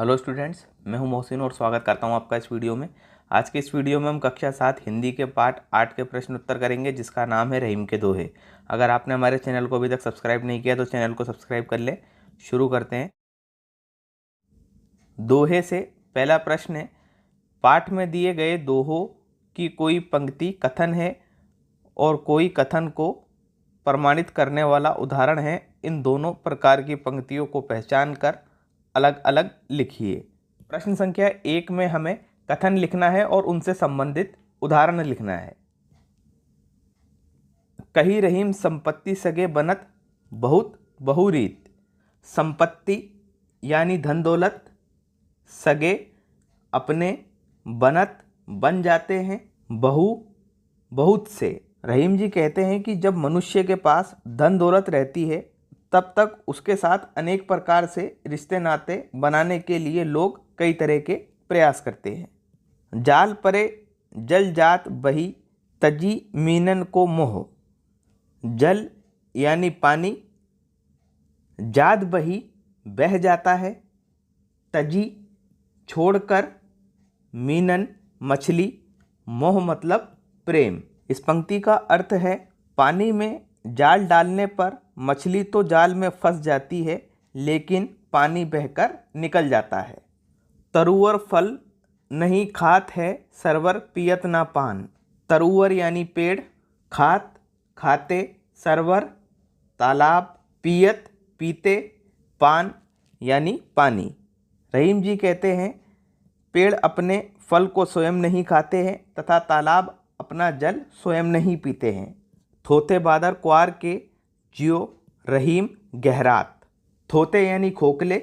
Hello students, मैं हूं मोहसिन और स्वागत करता हूं आपका इस वीडियो में। आज के इस वीडियो में हम कक्षा 7 हिंदी के पाठ 8 के प्रश्न उत्तर करेंगे, जिसका नाम है रहीम के दोहे। अगर आपने हमारे चैनल को अभी तक सब्सक्राइब नहीं किया तो चैनल को सब्सक्राइब कर लें। शुरू करते हैं। दोहे से पहला प्रश्न है, पाठ में दिए गए दोहों की कोई पंक्ति कथन है और कोई कथन को प्रमाणित करने वाला उदाहरण है। इन दोनों प्रकार की पंक्तियों को पहचान कर अलग अलग लिखिए। प्रश्न संख्या 1 में हमें कथन लिखना है और उनसे संबंधित उदाहरण लिखना है। कही रहीम संपत्ति सगे बनत बहुत बहुरीत। संपत्ति यानी धन दौलत, सगे अपने, बनत बन जाते हैं, बहु बहुत से। रहीम जी कहते हैं कि जब मनुष्य के पास धन दौलत रहती है तब तक उसके साथ अनेक प्रकार से रिश्ते नाते बनाने के लिए लोग कई तरह के प्रयास करते हैं। जाल परे जल जात बही तजी मीनन को मोह। जल यानी पानी, जात बही बह जाता है, तजी छोड़कर, मीनन मछली, मोह मतलब प्रेम। इस पंक्ति का अर्थ है, पानी में जाल डालने पर मछली तो जाल में फंस जाती है लेकिन पानी बहकर निकल जाता है। तरुवर फल नहीं खात है सरवर पियत ना पान। तरुवर यानी पेड़, खात खाते, सरवर तालाब, पियत पीते, पान यानी पानी। रहीम जी कहते हैं, पेड़ अपने फल को स्वयं नहीं खाते हैं तथा तालाब अपना जल स्वयं नहीं पीते हैं। थोते बादर क्वार के जियो रहीम गहरात। थोते यानी खोखले,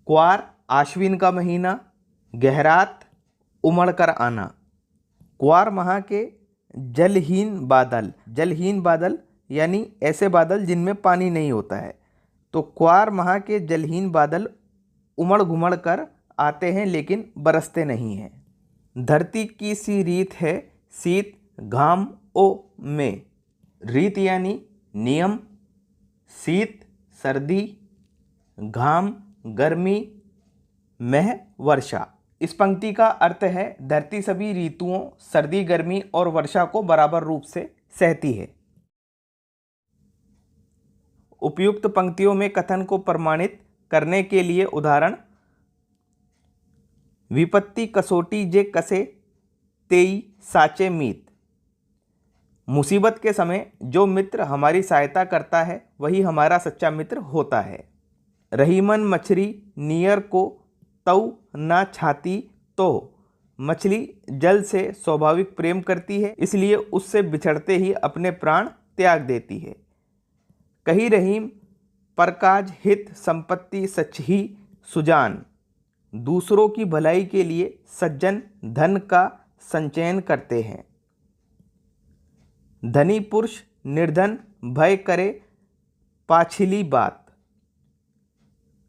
क्वार आश्विन का महीना, गहरात उमड़ कर आना। क्वार माह के जलहीन बादल। जलहीन बादल यानी ऐसे बादल जिनमें पानी नहीं होता है। तो क्वार माह के जलहीन बादल उमड़ घुमड़ कर आते हैं लेकिन बरसते नहीं हैं। धरती की सी रीत है शीत घाम ओ में। रीत यानी नियम, शीत सर्दी, घाम गर्मी, मह वर्षा। इस पंक्ति का अर्थ है, धरती सभी ऋतुओं सर्दी गर्मी और वर्षा को बराबर रूप से सहती है। उपयुक्त पंक्तियों में कथन को प्रमाणित करने के लिए उदाहरण, विपत्ति कसोटी जे कसे तेई साचे मीत। मुसीबत के समय जो मित्र हमारी सहायता करता है वही हमारा सच्चा मित्र होता है। रहीमन मछली नियर को तऊ ना छाती। तो मछली जल से स्वाभाविक प्रेम करती है, इसलिए उससे बिछड़ते ही अपने प्राण त्याग देती है। कही रहीम परकाज हित संपत्ति सच ही सुजान। दूसरों की भलाई के लिए सज्जन धन का संचयन करते हैं। धनी पुरुष निर्धन भय करे पाछिली बात।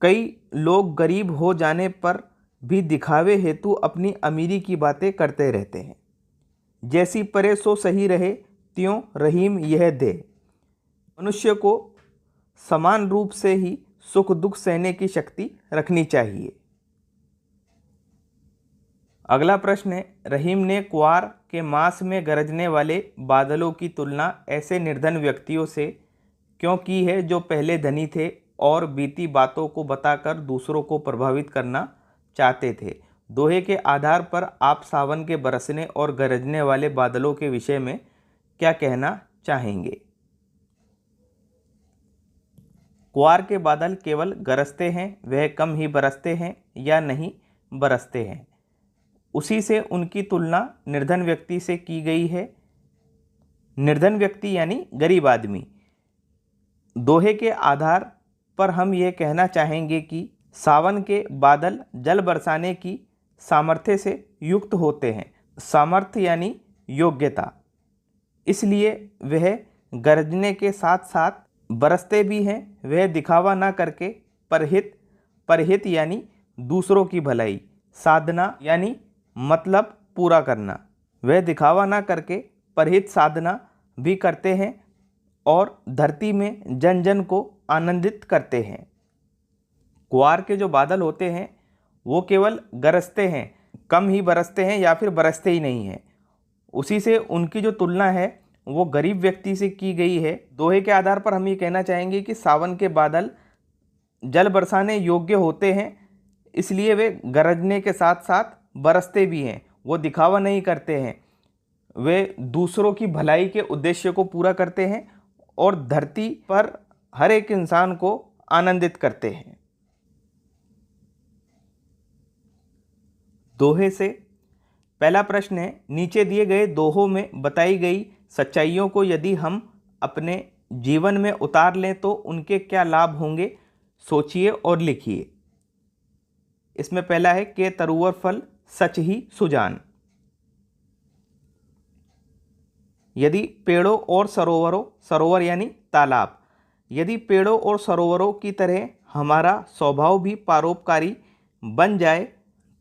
कई लोग गरीब हो जाने पर भी दिखावे हेतु अपनी अमीरी की बातें करते रहते हैं। जैसी परे सो सही रहे त्यों रहीम यह दे। मनुष्य को समान रूप से ही सुख दुख सहने की शक्ति रखनी चाहिए। अगला प्रश्न है, रहीम ने क्वार के मास में गरजने वाले बादलों की तुलना ऐसे निर्धन व्यक्तियों से क्यों की है जो पहले धनी थे और बीती बातों को बताकर दूसरों को प्रभावित करना चाहते थे। दोहे के आधार पर आप सावन के बरसने और गरजने वाले बादलों के विषय में क्या कहना चाहेंगे? क्वार के बादल केवल गरजते हैं, वह कम ही बरसते हैं या नहीं बरसते हैं। उसी से उनकी तुलना निर्धन व्यक्ति से की गई है। निर्धन व्यक्ति यानी गरीब आदमी। दोहे के आधार पर हम ये कहना चाहेंगे कि सावन के बादल जल बरसाने की सामर्थ्य से युक्त होते हैं। सामर्थ्य यानी योग्यता, इसलिए वह गरजने के साथ साथ बरसते भी हैं। वह दिखावा ना करके परहित यानी दूसरों की भलाई, साधना यानी मतलब पूरा करना। वह दिखावा ना करके परहित साधना भी करते हैं और धरती में जन जन को आनंदित करते हैं। ग्वार के जो बादल होते हैं वो केवल गरजते हैं, कम ही बरसते हैं या फिर बरसते ही नहीं हैं। उसी से उनकी जो तुलना है वो गरीब व्यक्ति से की गई है। दोहे के आधार पर हम ये कहना चाहेंगे कि सावन के बादल जल बरसाने योग्य होते हैं, इसलिए वे गरजने के साथ साथ बरसते भी हैं। वो दिखावा नहीं करते हैं, वे दूसरों की भलाई के उद्देश्य को पूरा करते हैं और धरती पर हर एक इंसान को आनंदित करते हैं। दोहे से पहला प्रश्न है, नीचे दिए गए दोहों में बताई गई सच्चाइयों को यदि हम अपने जीवन में उतार लें तो उनके क्या लाभ होंगे, सोचिए और लिखिए। इसमें पहला है के तरुवर फल सच ही सुजान। यदि पेड़ों और सरोवरों, सरोवर यानी तालाब, यदि पेड़ों और सरोवरों की तरह हमारा स्वभाव भी परोपकारी बन जाए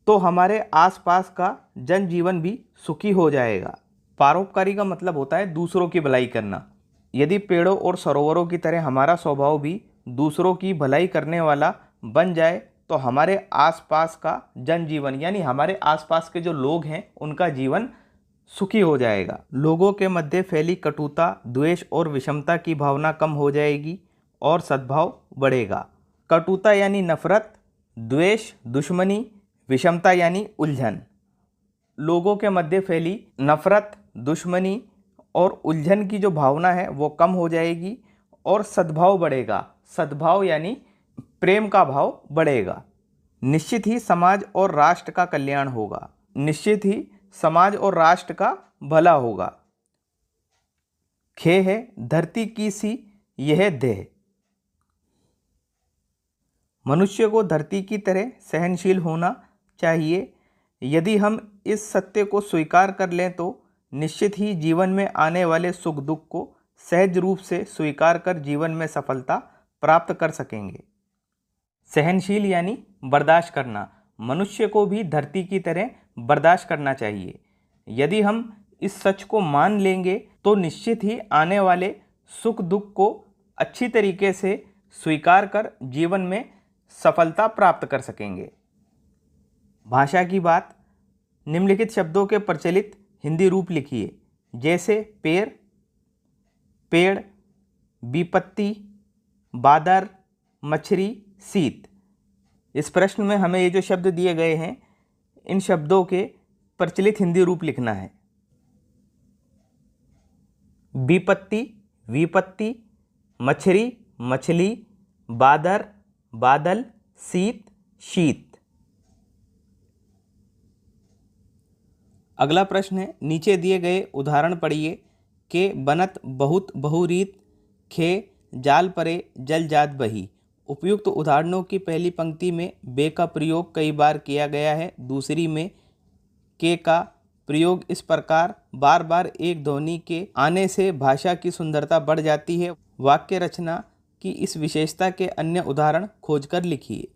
तो हमारे आसपास का जनजीवन भी सुखी हो जाएगा। परोपकारी का मतलब होता है दूसरों की भलाई करना। यदि पेड़ों और सरोवरों की तरह हमारा स्वभाव भी दूसरों की भलाई करने वाला बन जाए तो हमारे आसपास का जनजीवन यानी हमारे आसपास के जो लोग हैं उनका जीवन सुखी हो जाएगा। लोगों के मध्य फैली कटुता, द्वेष और विषमता की भावना कम हो जाएगी और सद्भाव बढ़ेगा। कटुता यानी नफरत, द्वेष दुश्मनी, विषमता यानी उलझन। लोगों के मध्य फैली नफरत, दुश्मनी और उलझन की जो भावना है वो कम हो जाएगी और सद्भाव बढ़ेगा। सद्भाव यानी प्रेम का भाव बढ़ेगा। निश्चित ही समाज और राष्ट्र का कल्याण होगा। निश्चित ही समाज और राष्ट्र का भला होगा। खे है धरती की सी यह देह। मनुष्य को धरती की तरह सहनशील होना चाहिए। यदि हम इस सत्य को स्वीकार कर लें तो निश्चित ही जीवन में आने वाले सुख दुख को सहज रूप से स्वीकार कर जीवन में सफलता प्राप्त कर सकेंगे। सहनशील यानी बर्दाश्त करना। मनुष्य को भी धरती की तरह बर्दाश्त करना चाहिए। यदि हम इस सच को मान लेंगे तो निश्चित ही आने वाले सुख दुख को अच्छी तरीके से स्वीकार कर जीवन में सफलता प्राप्त कर सकेंगे। भाषा की बात, निम्नलिखित शब्दों के प्रचलित हिंदी रूप लिखिए, जैसे पेड़, पेड़, विपत्ति, बादर, मछली, शीत। इस प्रश्न में हमें ये जो शब्द दिए गए हैं इन शब्दों के प्रचलित हिंदी रूप लिखना है। विपत्ति, विपत्ति, मछली, मछली, बादर, बादल, शीत, शीत। अगला प्रश्न है, नीचे दिए गए उदाहरण पढ़िए। के बनत बहुत बहुरीत, खे जाल परे जल जात बही। उपयुक्त उदाहरणों की पहली पंक्ति में बे का प्रयोग कई बार किया गया है। दूसरी में के का प्रयोग इस प्रकार बार बार एक ध्वनि के आने से भाषा की सुंदरता बढ़ जाती है। वाक्य रचना की इस विशेषता के अन्य उदाहरण खोजकर लिखिए।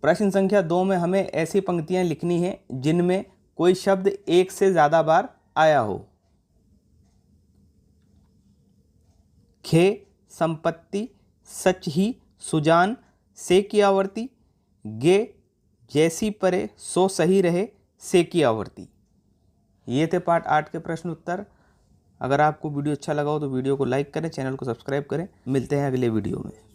प्रश्न संख्या 2 में हमें ऐसी पंक्तियां लिखनी है जिनमें कोई शब्द एक से ज़्यादा बार आया हो। खे संपत्ति सच ही सुजान से की आवर्ती। गे जैसी परे सो सही रहे से की आवर्ती। ये थे पार्ट 8 के प्रश्न उत्तर। अगर आपको वीडियो अच्छा लगा हो तो वीडियो को लाइक करें, चैनल को सब्सक्राइब करें। मिलते हैं अगले वीडियो में।